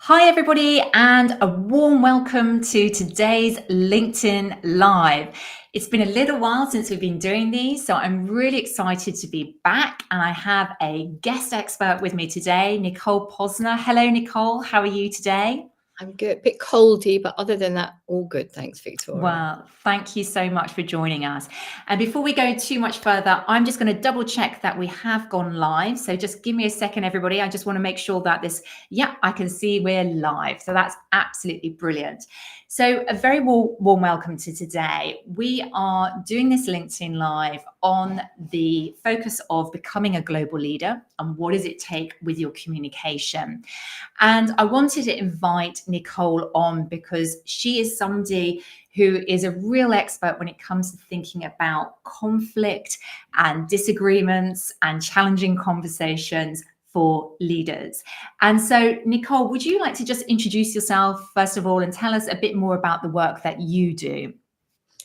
Hi, everybody, and a warm welcome to today's LinkedIn Live. It's been a little while since we've been doing these, so I'm really excited to be back. And I have a guest expert with me today, Nicole Posner. Hello, Nicole. How are you today? I'm good. A bit coldy, but other than that, all good. Thanks, Victoria. Well, thank you so much for joining us. And before we go too much further, I'm just going to double check that we have gone live. So just give me a second, everybody. I just want to make sure that I can see we're live. So that's absolutely brilliant. So a very warm welcome to today. We are doing this LinkedIn Live on the focus of becoming a global leader and what does it take with your communication. And I wanted to invite Nicole on because she is somebody who is a real expert when it comes to thinking about conflict and disagreements and challenging conversations for leaders. And so, Nicole, would you like to just introduce yourself, first of all, and tell us a bit more about the work that you do?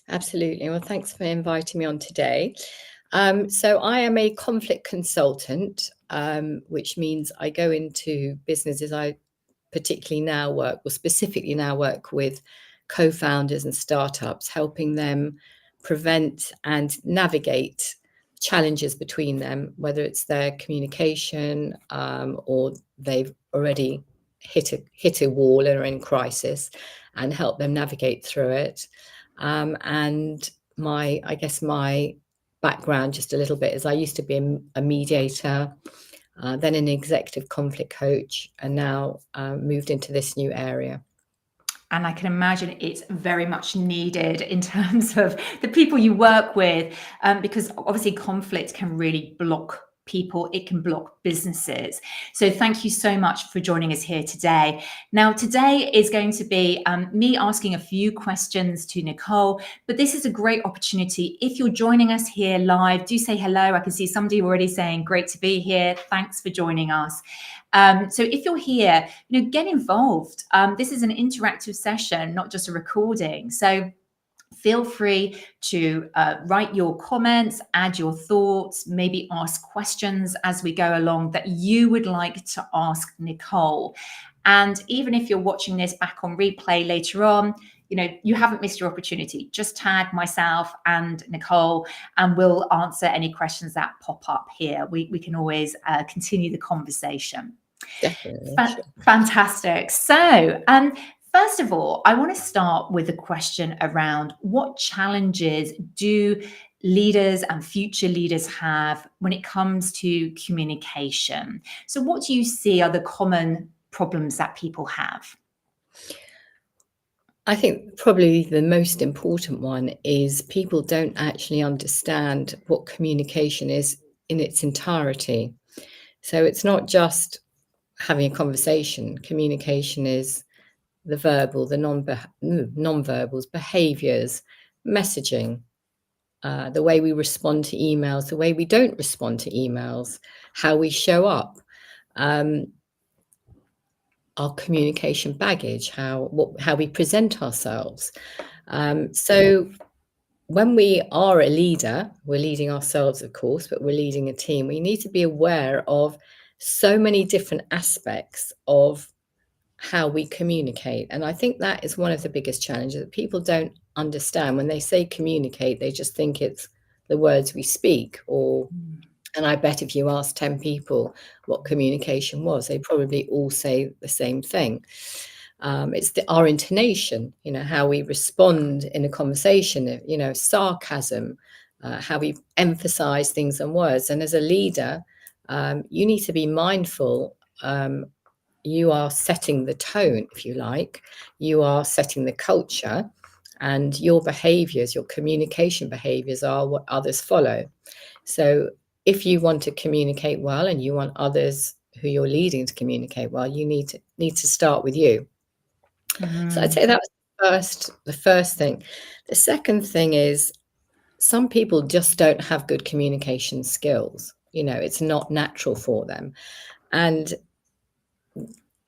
Absolutely. Well, thanks for inviting me on today. So I am a conflict consultant, which means I go into businesses. I specifically now work with co-founders and startups, helping them prevent and navigate challenges between them, whether it's their communication or they've already hit a wall and are in crisis, and help them navigate through it. And my background, just a little bit, is I used to be a mediator, then an executive conflict coach, and now moved into this new area. And I can imagine it's very much needed in terms of the people you work with, because obviously conflict can really block people, it can block businesses. So thank you so much for joining us here today. Now, today is going to be me asking a few questions to Nicole, but this is a great opportunity. If you're joining us here live, do say hello. I can see somebody already saying, great to be here. Thanks for joining us. So if you're here, get involved. This is an interactive session, not just a recording. So feel free to write your comments, add your thoughts, maybe ask questions as we go along that you would like to ask Nicole. And even if you're watching this back on replay later on, you haven't missed your opportunity. Just tag myself and Nicole and we'll answer any questions that pop up here. We can always continue the conversation. Definitely. Sure. Fantastic. So, first of all, I want to start with a question around what challenges do leaders and future leaders have when it comes to communication? So, what do you see are the common problems that people have? I think probably the most important one is people don't actually understand what communication is in its entirety. So it's not just having a conversation. Communication is the verbal, the non-verbals, behaviors, messaging, the way we respond to emails, the way we don't respond to emails, how we show up, our communication baggage, how we present ourselves. So when we are a leader, we're leading ourselves, of course, but we're leading a team. We need to be aware of so many different aspects of how we communicate. And I think that is one of the biggest challenges, that people don't understand. When they say communicate, they just think it's the words we speak. And I bet if you ask 10 people what communication was, they probably all say the same thing. It's our intonation, how we respond in a conversation, sarcasm, how we emphasize things and words. And as a leader, you need to be mindful. You are setting the tone, if you like. You are setting the culture, and your behaviors, your communication behaviors, are what others follow. So if you want to communicate well and you want others who you're leading to communicate well, you need to start with you. So I'd say that was the first thing. The second thing is, some people just don't have good communication skills. It's not natural for them. And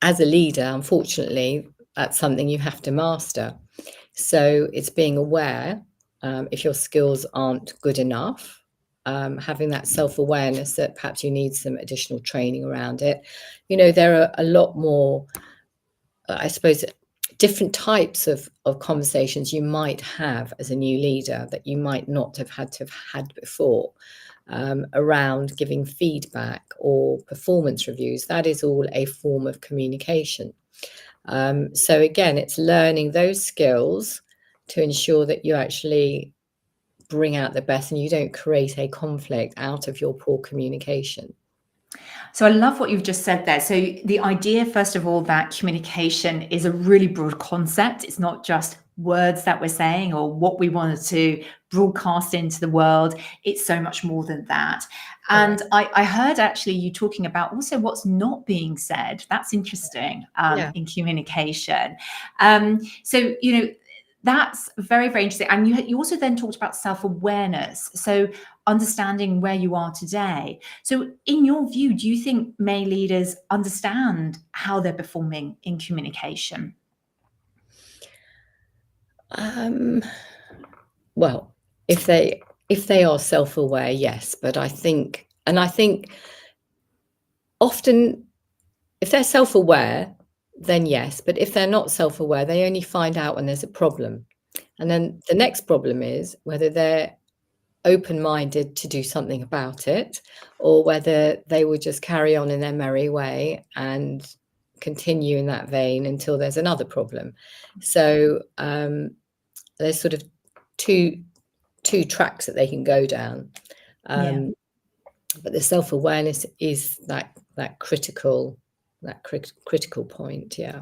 as a leader, unfortunately, that's something you have to master. So it's being aware, if your skills aren't good enough, having that self-awareness that perhaps you need some additional training around it. There are a lot more I suppose, different types of conversations you might have as a new leader that you might not have had before, around giving feedback or performance reviews. That is all a form of communication. So again, it's learning those skills to ensure that you actually bring out the best and you don't create a conflict out of your poor communication. So I love what you've just said there. So the idea, first of all, that communication is a really broad concept. It's not just words that we're saying or what we wanted to broadcast into the world. It's so much more than that. Correct. And I heard actually you talking about also what's not being said. That's interesting Yeah. in communication. So, that's very, very interesting. And you also then talked about self-awareness. So understanding where you are today. So in your view, do you think May leaders understand how they're performing in communication? Um, well, if they are self-aware, yes, but I think often if they're self-aware, then yes, but if they're not self-aware, they only find out when there's a problem. And then the next problem is whether they're open-minded to do something about it, or whether they will just carry on in their merry way and continue in that vein until there's another problem. So there's sort of two tracks that they can go down. Yeah. But the self-awareness is that critical point. Yeah.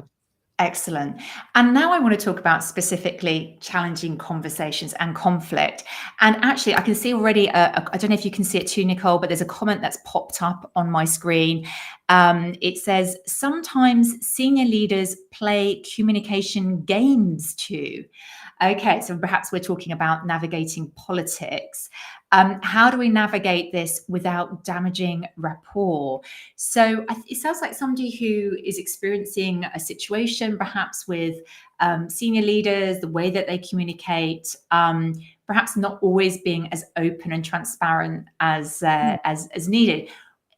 Excellent. And now I want to talk about specifically challenging conversations and conflict. And actually, I can see already, I don't know if you can see it too, Nicole, but there's a comment that's popped up on my screen. It says, sometimes senior leaders play communication games too. Okay, so perhaps we're talking about navigating politics. How do we navigate this without damaging rapport? So it sounds like somebody who is experiencing a situation, perhaps with senior leaders, the way that they communicate, perhaps not always being as open and transparent as needed.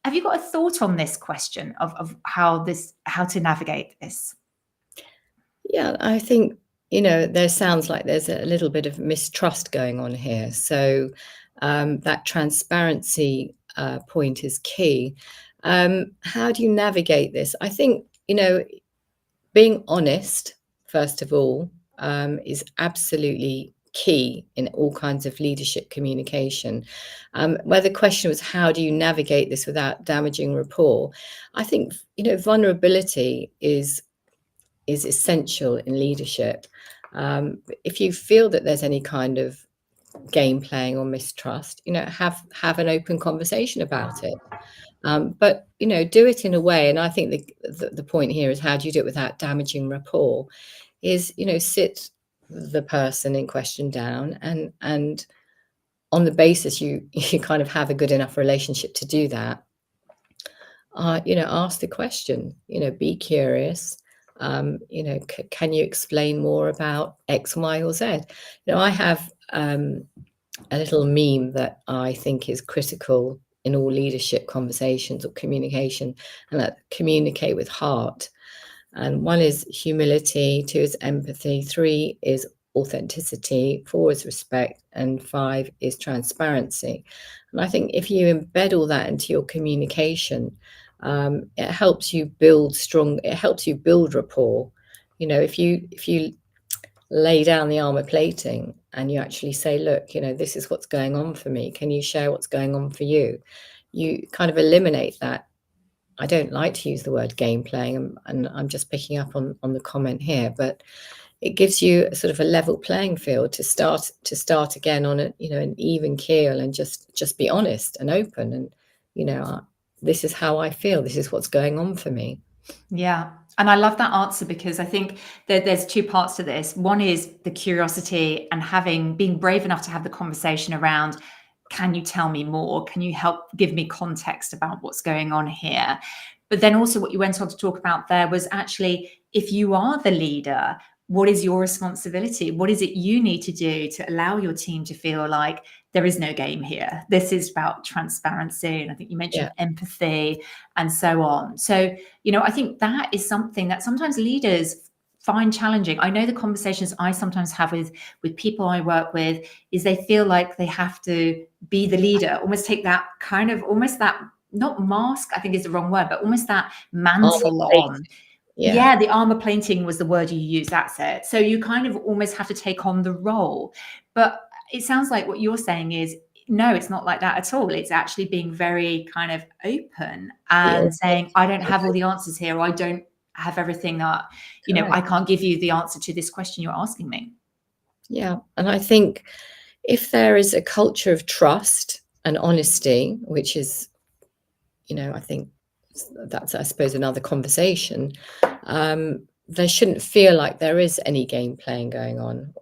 Have you got a thought on this question of how to navigate this? Yeah, I think, there sounds like there's a little bit of mistrust going on here. So that transparency point is key. How do you navigate this? I think, being honest, first of all, is absolutely key in all kinds of leadership communication. Where the question was, how do you navigate this without damaging rapport? I think, vulnerability is essential in leadership. If you feel that there's any kind of game playing or mistrust, have an open conversation about it. But do it in a way, and I think the point here is, how do you do it without damaging rapport? Is sit the person in question down, and on the basis you kind of have a good enough relationship to do that. Ask the question. Be curious. Can you explain more about X, Y, or Z? I have a little meme that I think is critical in all leadership conversations or communication, and that communicate with heart. And one is humility, 2 is empathy, 3 is authenticity, 4 is respect, and 5 is transparency. And I think if you embed all that into your communication, it helps you build rapport. If you lay down the armor plating and you actually say, look, this is what's going on for me. Can you share what's going on for you? You kind of eliminate that. I don't like to use the word game playing, and I'm just picking up on the comment here, but it gives you sort of a level playing field to start again on an even keel, and just be honest and open, and this is how I feel. This is what's going on for me. Yeah. And I love that answer, because I think that there's two parts to this. One is the curiosity and being brave enough to have the conversation around, can you tell me more? Can you help give me context about what's going on here? But then also what you went on to talk about there was, actually, if you are the leader, what is your responsibility? What is it you need to do to allow your team to feel like there is no game here? This is about transparency. And I think you mentioned empathy and so on. So, I think that is something that sometimes leaders find challenging. I know the conversations I sometimes have with people I work with is they feel like they have to be the leader, almost take that kind of, almost that, not mask, I think is the wrong word, but almost that mantle on. Yeah, the armor plating was the word you used. That's it. So you kind of almost have to take on the role. But it sounds like what you're saying is, no, it's not like that at all. It's actually being very kind of open and saying, I don't have all the answers here, or I don't have everything that, I can't give you the answer to this question you're asking me. Yeah. And I think if there is a culture of trust and honesty, which is, I think that's, I suppose, another conversation, there shouldn't feel like there is any game playing going on.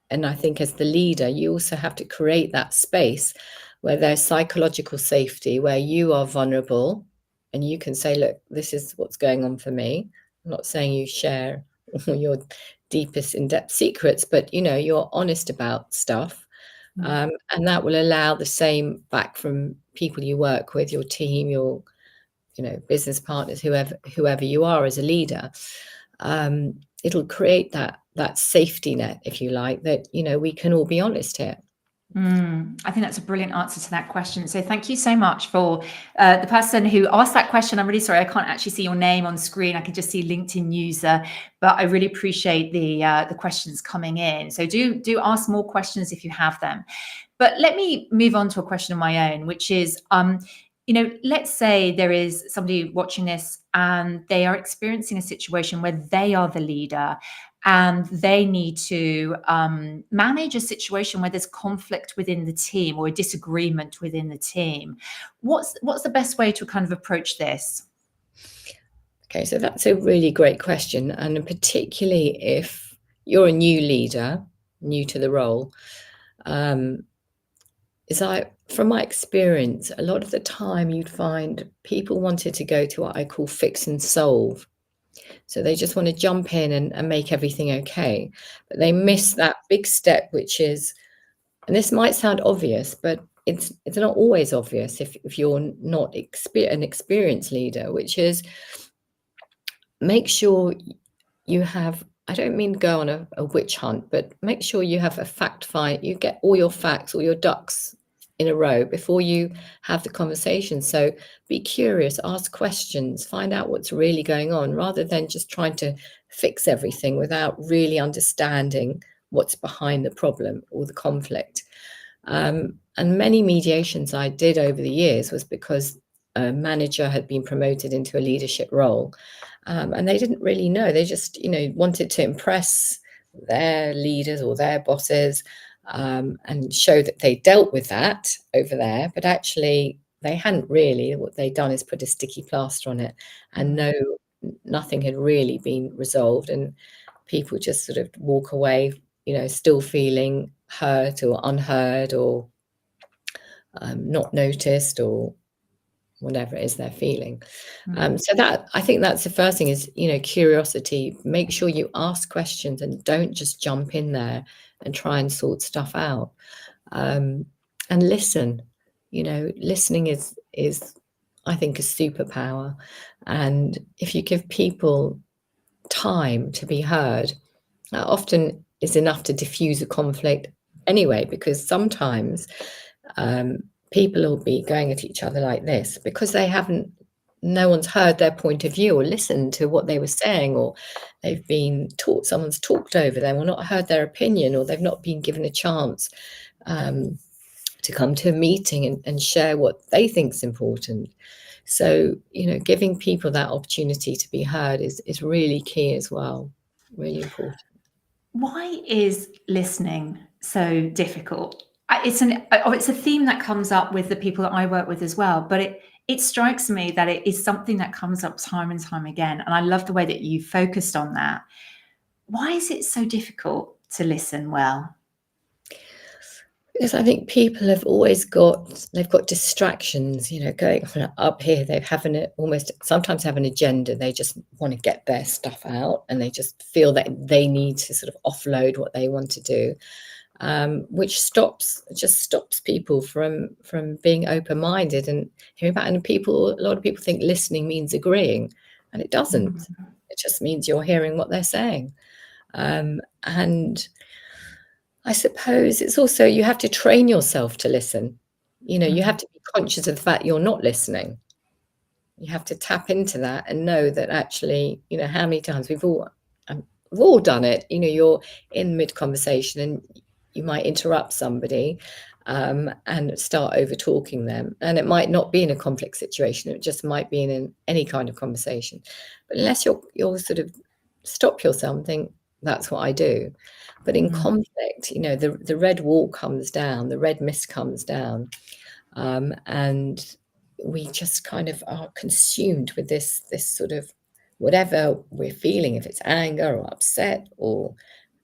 And I think as the leader, you also have to create that space where there's psychological safety, where you are vulnerable and you can say, look, this is what's going on for me. I'm not saying you share your deepest in-depth secrets, but you're honest about stuff. And that will allow the same back from people you work with, your team, your business partners, whoever you are as a leader. It'll create that safety net, if you like, that we can all be honest here. I think that's a brilliant answer to that question. So thank you so much for the person who asked that question. I'm really sorry, I can't actually see your name on screen. I can just see LinkedIn user, but I really appreciate the questions coming in. So do ask more questions if you have them. But let me move on to a question of my own, which is, let's say there is somebody watching this and they are experiencing a situation where they are the leader and they need to manage a situation where there's conflict within the team or a disagreement within the team. What's the best way to kind of approach this? Okay, so that's a really great question. And particularly if you're a new leader, new to the role, from my experience, a lot of the time you'd find people wanted to go to what I call fix and solve. So they just want to jump in and make everything okay. But they miss that big step, which is, and this might sound obvious, but it's not always obvious if you're not an experienced leader, which is make sure you have, I don't mean go on a witch hunt, but make sure you have a fact find, you get all your facts, all your ducks in a row before you have the conversation. So be curious, ask questions, find out what's really going on, rather than just trying to fix everything without really understanding what's behind the problem or the conflict. And many mediations I did over the years was because a manager had been promoted into a leadership role. And they didn't really know. They just, wanted to impress their leaders or their bosses and show that they dealt with that over there. But actually, they hadn't really. What they'd done is put a sticky plaster on it, and nothing had really been resolved. And people just sort of walk away, still feeling hurt or unheard or not noticed or whatever it is they're feeling. So that, I think that's the first thing is, curiosity. Make sure you ask questions and don't just jump in there and try and sort stuff out. And listen. Listening is I think a superpower. And if you give people time to be heard, that often is enough to diffuse a conflict anyway, because sometimes people will be going at each other like this because no one's heard their point of view or listened to what they were saying, or they've been taught, someone's talked over them or not heard their opinion, or they've not been given a chance to come to a meeting and share what they think is important. So, giving people that opportunity to be heard is really key as well, really important. Why is listening so difficult? It's a theme that comes up with the people that I work with as well, but it strikes me that it is something that comes up time and time again. And I love the way that you focused on that. Why is it so difficult to listen well? Because I think people have always they've got distractions, going on up here. They have almost sometimes have an agenda. They just want to get their stuff out, and they just feel that they need to sort of offload what they want to do, which just stops people from being open-minded and hearing about. And a lot of people think listening means agreeing, and it doesn't. It just means you're hearing what they're saying, and I suppose it's also you have to train yourself to listen. You have to be conscious of the fact you're not listening. You have to tap into that and know that actually, how many times we've all done it. You're in mid-conversation and you might interrupt somebody and start over talking them. And it might not be in a conflict situation. It just might be in any kind of conversation. But unless you'll sort of stop yourself and think, that's what I do. But in conflict, the red wall comes down, the red mist comes down, and we just kind of are consumed with this sort of whatever we're feeling, if it's anger or upset or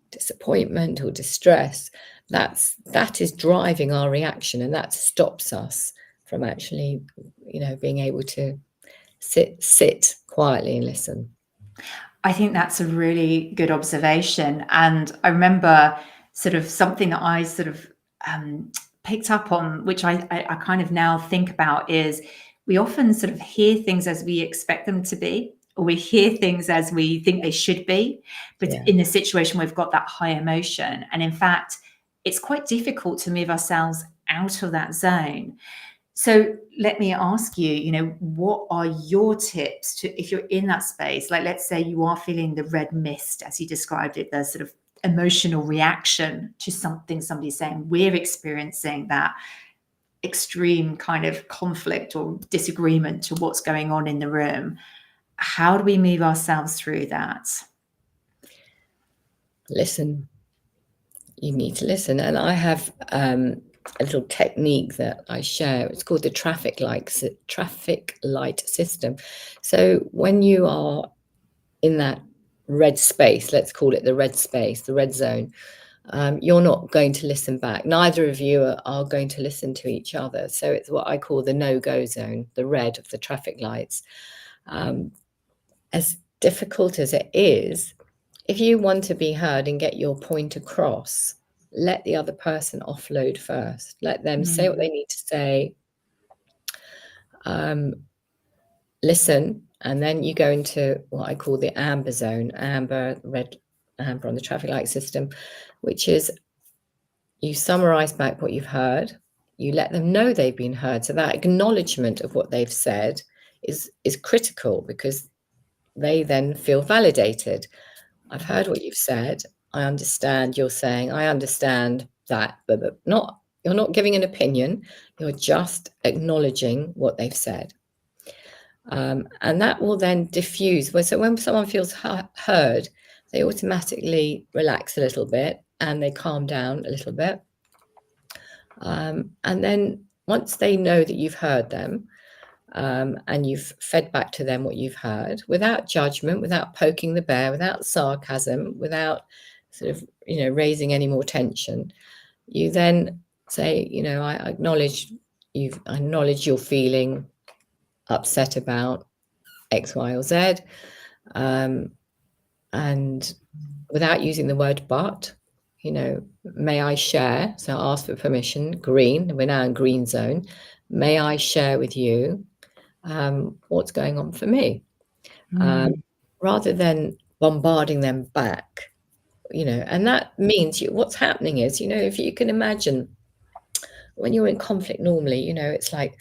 disappointment or distress, that is driving our reaction, and that stops us from actually, being able to sit quietly and listen. I think that's a really good observation. And I remember sort of something that I sort of picked up on, which I kind of now think about, is we often sort of hear things as we expect them to be, or we hear things as we think they should be. But in the situation, we've got that high emotion. And in fact, it's quite difficult to move ourselves out of that zone. So let me ask you, what are your tips to, if you're in that space, like let's say you are feeling the red mist, as you described it, the sort of emotional reaction to something somebody's saying, we're experiencing that extreme kind of conflict or disagreement to what's going on in the room. How do we move ourselves through that? Listen. You need to listen. And I have a little technique that I share. It's called the traffic light system. So when you are in that red space, let's call it the red space, the red zone, you're not going to listen back. Neither of you are going to listen to each other. So it's what I call the no-go zone, the red of the traffic lights. As difficult as it is, if you want to be heard and get your point across, let the other person offload first. Let them say what they need to say. Listen, and then you go into what I call the amber zone, red amber on the traffic light system, which is you summarize back what you've heard. You let them know they've been heard. So that acknowledgement of what they've said is critical, because they then feel validated. I've heard what you've said. I understand you're saying, I understand that, but you're not giving an opinion. You're just acknowledging what they've said. And that will then diffuse. So when someone feels heard, they automatically relax a little bit and they calm down a little bit. And then once they know that you've heard them, and you've fed back to them what you've heard, without judgment, without poking the bear, without sarcasm, without sort of, raising any more tension, you then say, I acknowledge you're feeling upset about X, Y, or Z, and without using the word but, may I share? So ask for permission. Green, we're now in green zone. May I share with you what's going on for me, rather than bombarding them back, and that means what's happening is, if you can imagine when you're in conflict normally, it's like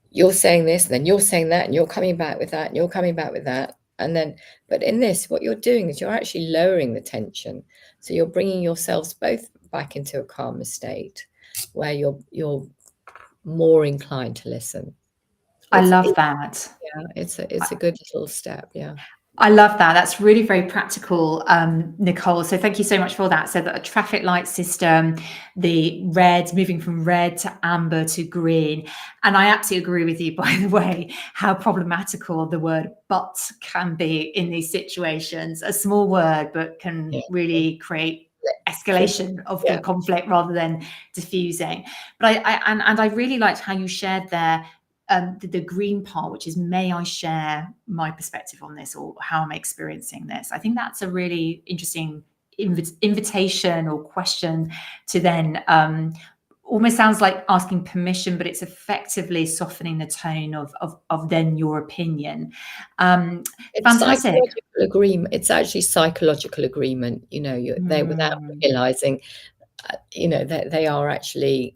you're saying this, and then you're saying that, and you're coming back with that, and you're coming back with that. And then, but in this, what you're doing is you're actually lowering the tension. So you're bringing yourselves both back into a calmer state where you're more inclined to listen. I love that. Yeah, it's a good little step. Yeah. I love that. That's really very practical, Nicole. So thank you so much for that. So that a traffic light system, the red, moving from red to amber to green. And I absolutely agree with you, by the way, how problematical the word but can be in these situations. A small word, but can really create escalation of the Yeah. conflict rather than diffusing. But I really liked how you shared there the green part, which is, may I share my perspective on this, or how I'm experiencing this? I think that's a really interesting invitation or question to then almost sounds like asking permission, but it's effectively softening the tone of then your opinion. It's Fantastic. psychological agreement. It's actually psychological agreement. They, without realizing, they are actually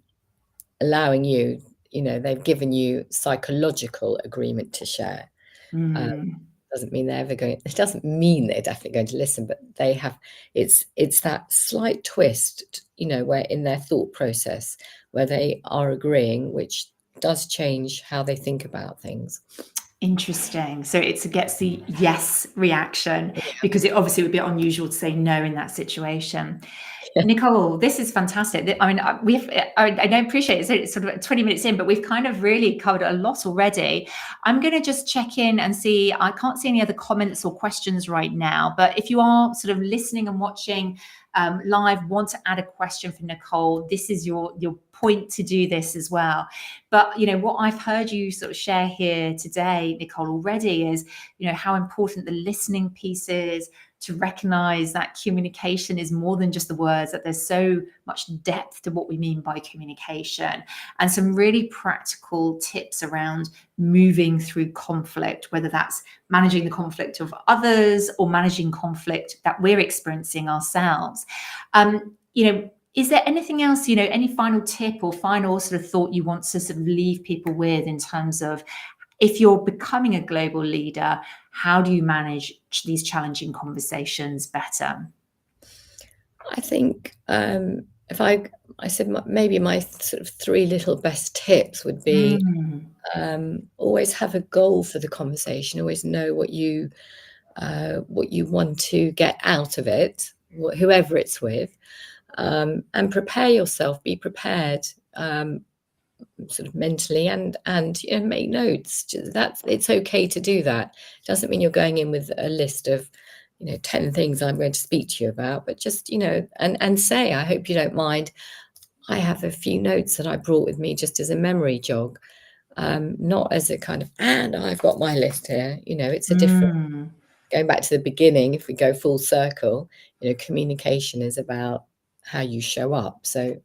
allowing you. They've given you psychological agreement to share. Doesn't mean they're ever going. It doesn't mean they're definitely going to listen, but they have. It's that slight twist, where in their thought process, where they are agreeing, which does change how they think about things. Interesting. So it gets the yes reaction, because it obviously would be unusual to say no in that situation. Nicole, this is fantastic. I mean, I don't appreciate it. It's sort of 20 minutes in, but we've kind of really covered a lot already. I'm going to just check in and see. I can't see any other comments or questions right now, but if you are sort of listening and watching live, want to add a question for Nicole, this is your point to do this as well. But what I've heard you sort of share here today, Nicole, already is how important the listening piece is, to recognize that communication is more than just the words, that there's so much depth to what we mean by communication, and some really practical tips around moving through conflict, whether that's managing the conflict of others or managing conflict that we're experiencing ourselves. Is there anything else, any final tip or final sort of thought you want to sort of leave people with in terms of, if you're becoming a global leader, how do you manage these challenging conversations better? I think if I said maybe my sort of 3 little best tips would be always have a goal for the conversation, always know what you want to get out of it, whoever it's with, and prepare yourself, be prepared. Sort of mentally and make notes. It's okay to do that. Doesn't mean you're going in with a list of 10 things I'm going to speak to you about, but just and say, I hope you don't mind, I have a few notes that I brought with me just as a memory jog, not as a kind of, and I've got my list here. It's a different, going back to the beginning, if we go full circle, communication is about how you show up. So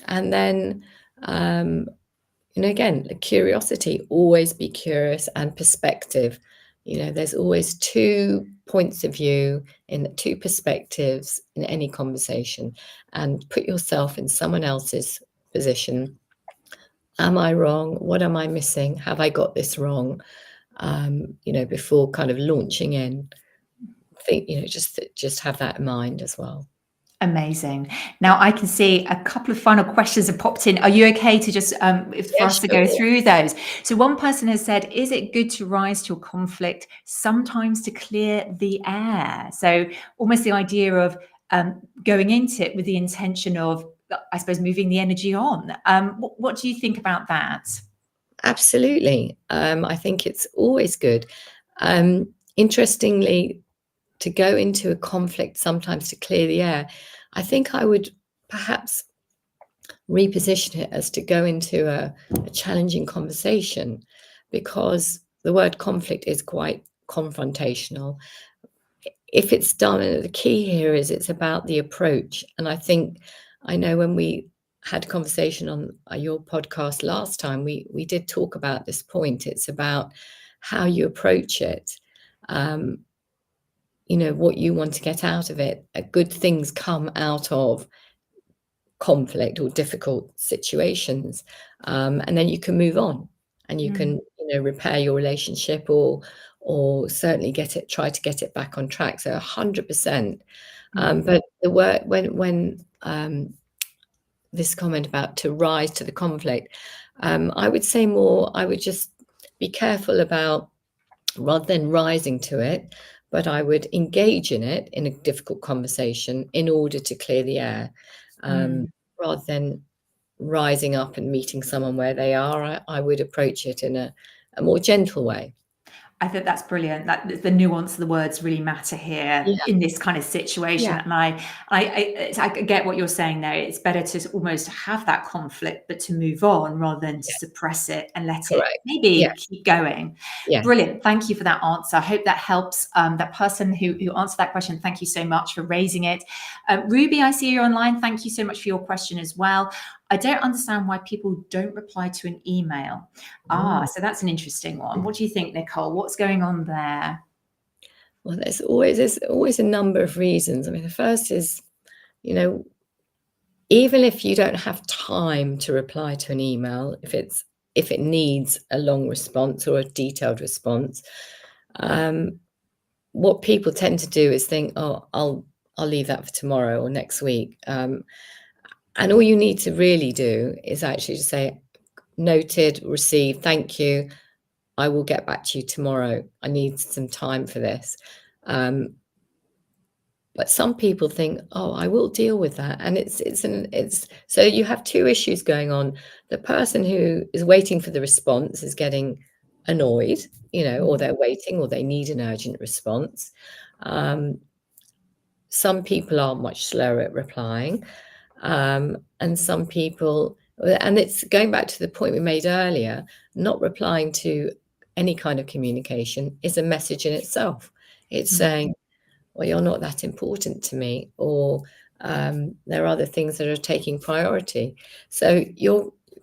and then, again, the curiosity, always be curious, and perspective. There's always 2 points of view, in 2 perspectives in any conversation, and put yourself in someone else's position. Am I wrong? What am I missing? Have I got this wrong? Before kind of launching in, think, just have that in mind as well. Amazing. Now I can see a couple of final questions have popped in. Are you okay to just for us to go through those? So one person has said, is it good to rise to a conflict sometimes to clear the air? So almost the idea of going into it with the intention of, I suppose, moving the energy on. What do you think about that? Absolutely. I think it's always good. Interestingly, to go into a conflict sometimes to clear the air, I think I would perhaps reposition it as to go into a challenging conversation, because the word conflict is quite confrontational. If it's done, the key here is it's about the approach. And I know when we had a conversation on your podcast last time, we did talk about this point. It's about how you approach it. What you want to get out of it. Good things come out of conflict or difficult situations, and then you can move on, and you can repair your relationship, or certainly try to get it back on track. So 100%. But the word, when this comment about to rise to the conflict, I would say more, I would just be careful about, rather than rising to it, but I would engage in it in a difficult conversation in order to clear the air, rather than rising up and meeting someone where they are. I would approach it in a more gentle way. I think that's brilliant. That the nuance of the words really matter here Yeah, in this kind of situation. yeah, And I get what you're saying there. It's better to almost have that conflict, but to move on rather than to yeah, suppress it and let it correct. Yeah, maybe keep going. yeah. Brilliant. Thank you for that answer. I hope that helps that person who answered that question. Thank you so much for raising it. Ruby, I see you online. Thank you so much for your question as well. I don't understand why people don't reply to an email. Mm. So that's an interesting one. What do you think, Nicole? What's going on there? Well, there's always a number of reasons. I mean, the first is, you know, even if you don't have time to reply to an email, if it needs a long response or a detailed response, um, what people tend to do is think, "Oh, I'll leave that for tomorrow or next week." And all you need to really do is actually just say, "Noted, received, thank you. I will get back to you tomorrow. I need some time for this." But some people think, "Oh, I will deal with that," and it's so you have two issues going on. The person who is waiting for the response is getting annoyed, or Mm, they're waiting, or they need an urgent response. Um, some people are much slower at replying, and some people, and it's going back to the point we made earlier. Not replying to any kind of communication is a message in itself. It's mm, saying, well, you're not that important to me, or there are other things that are taking priority. So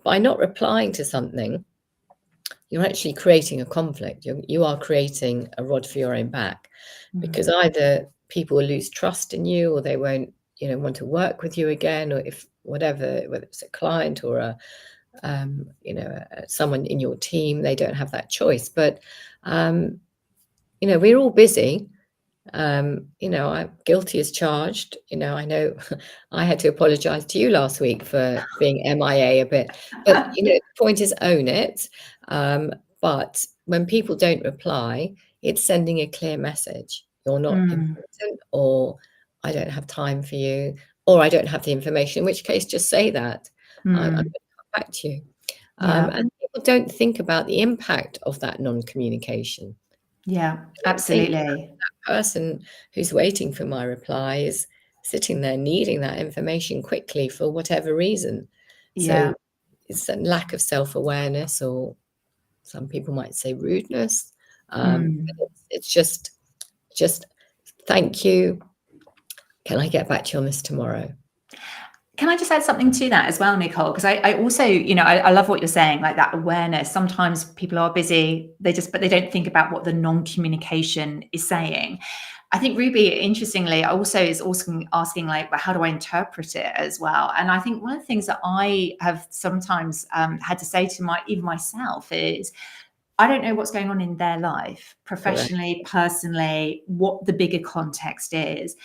by not replying to something, you're actually creating a conflict. You are creating a rod for your own back, mm, because either people will lose trust in you, or they won't, want to work with you again, or if whatever, whether it's a client or someone in your team, they don't have that choice. But um, we're all busy. I'm guilty as charged. I know I had to apologize to you last week for being MIA a bit, but the point is own it. Um, but when people don't reply, it's sending a clear message. You're not mm, important, or I don't have time for you, or I don't have the information, in which case just say that. I'm going mm. to come back to you. Yeah, And people don't think about the impact of that non-communication. yeah, They don't think absolutely. person who's waiting for my reply is sitting there needing that information quickly for whatever reason. So Yeah. it's a lack of self-awareness, or some people might say rudeness. But Mm. it's just thank you. Can I get back to you on this tomorrow? Can I just add something to that as well, Nicole? Because I also, I love what you're saying, like that awareness. Sometimes people are busy, but they don't think about what the non-communication is saying. I think Ruby, interestingly, also is also asking like, well, how do I interpret it as well? And I think one of the things that I have sometimes had to say to even myself is, I don't know what's going on in their life, Correct. professionally, personally, what the bigger context is.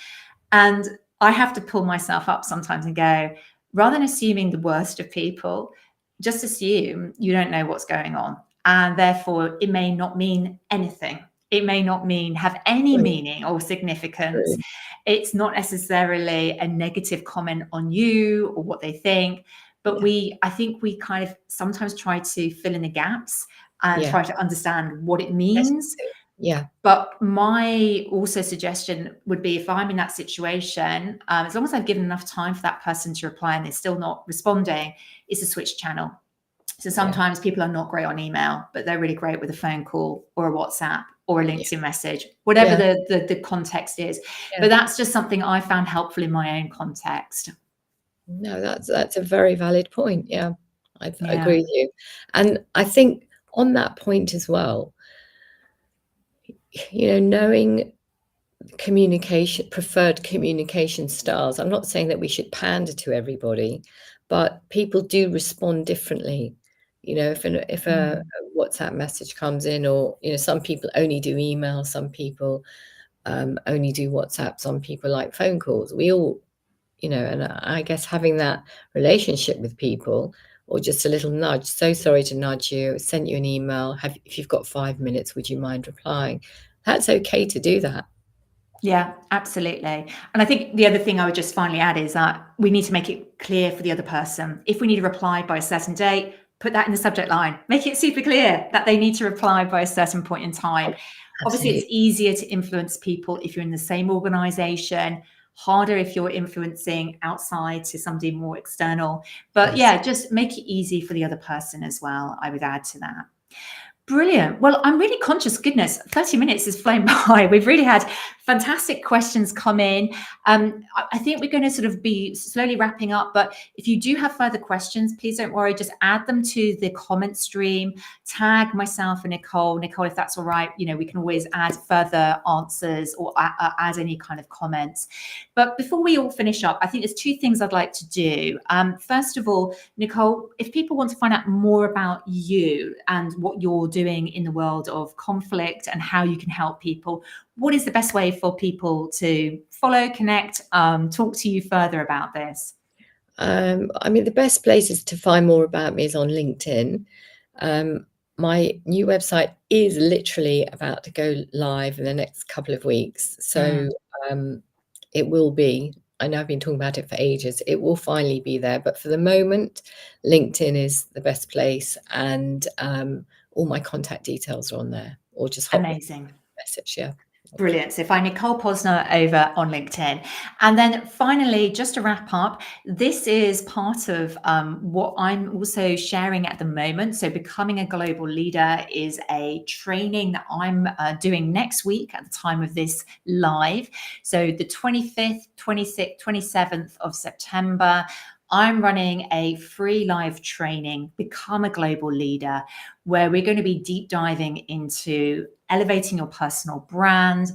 And I have to pull myself up sometimes and go, rather than assuming the worst of people, just assume you don't know what's going on. And therefore, it may not mean anything. It may not have any True, meaning or significance. true. It's not necessarily a negative comment on you or what they think. But Yeah, I think we kind of sometimes try to fill in the gaps and yeah. try to understand what it Yes, means. we do. Yeah, But my also suggestion would be, if I'm in that situation, as long as I've given enough time for that person to reply and they're still not responding, is to switch channel. So yeah, sometimes people are not great on email, but they're really great with a phone call or a WhatsApp or a yeah, LinkedIn message, whatever yeah, the context is. yeah. But that's just something I found helpful in my own context. No, that's a very valid point. Yeah, I agree Yeah. with you. And I think on that point as well, knowing preferred communication styles. I'm not saying that we should pander to everybody, but people do respond differently. If a Mm. WhatsApp message comes in, or some people only do email, some people only do WhatsApp, some people like phone calls. We all, and I guess having that relationship with people, or just a little nudge. So sorry to nudge you. Sent you an email. If you've got 5 minutes, would you mind replying? That's okay to do that. Yeah, absolutely. And I think the other thing I would just finally add is that we need to make it clear for the other person. If we need a reply by a certain date, Put that in the subject line. Make it super clear that they need to reply by a certain point in time. Obviously, Absolutely. it's easier to influence people if you're in the same organization, harder if you're influencing outside to somebody more external. But Yes. yeah, just make it easy for the other person as well, I would add to that. Brilliant. Well, I'm really conscious, goodness, 30 minutes has flown by. We've really had fantastic questions come in. I think we're going to sort of be slowly wrapping up, but if you do have further questions, please don't worry, just add them to the comment stream, tag myself and Nicole. Nicole, if that's all right, we can always add further answers or add any kind of comments. But before we all finish up, I think there's two things I'd like to do. First of all, Nicole, if people want to find out more about you and what you're doing in the world of conflict and how you can help people, what is the best way for people to follow, connect, talk to you further about this? I mean, the best places to find more about me is on LinkedIn. My new website is literally about to go live in the next couple of weeks. So it will be, I know I've been talking about it for ages, it will finally be there. But for the moment, LinkedIn is the best place, and all my contact details are on there, or just hop me a Amazing. message. Yeah. Brilliant. So find Nicole Posner over on LinkedIn. And then finally, just to wrap up, this is part of what I'm also sharing at the moment. So Becoming a Global Leader is a training that I'm doing next week at the time of this live. So the 25th, 26th, 27th of September, I'm running a free live training, Become a Global Leader, where we're going to be deep diving into elevating your personal brand,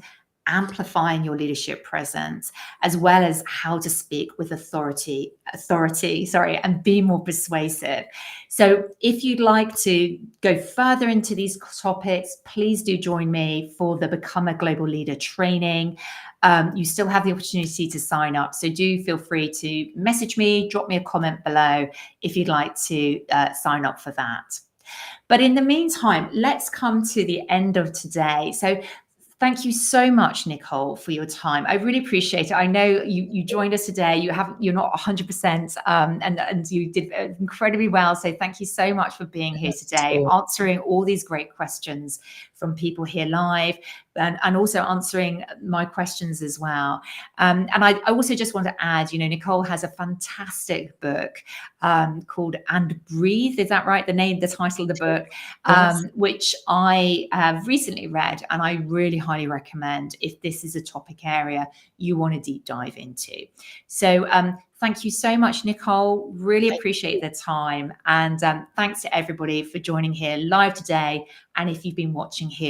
amplifying your leadership presence, as well as how to speak with authority, and be more persuasive. So if you'd like to go further into these topics, please do join me for the Become a Global Leader training. You still have the opportunity to sign up. So do feel free to message me, drop me a comment below if you'd like to sign up for that. But in the meantime, let's come to the end of today. So thank you so much, Nicole, for your time. I really appreciate it. I know you joined us today. You're not 100%, and you did incredibly well. So thank you so much for being here today, answering all these great questions from people here live, and also answering my questions as well. And I also just want to add, Nicole has a fantastic book called And Breathe. Is that right? The title of the book, Yes. which I have recently read, and I really highly recommend if this is a topic area you want to deep dive into. So thank you so much, Nicole. Really appreciate the time. And thanks to everybody for joining here live today. And if you've been watching here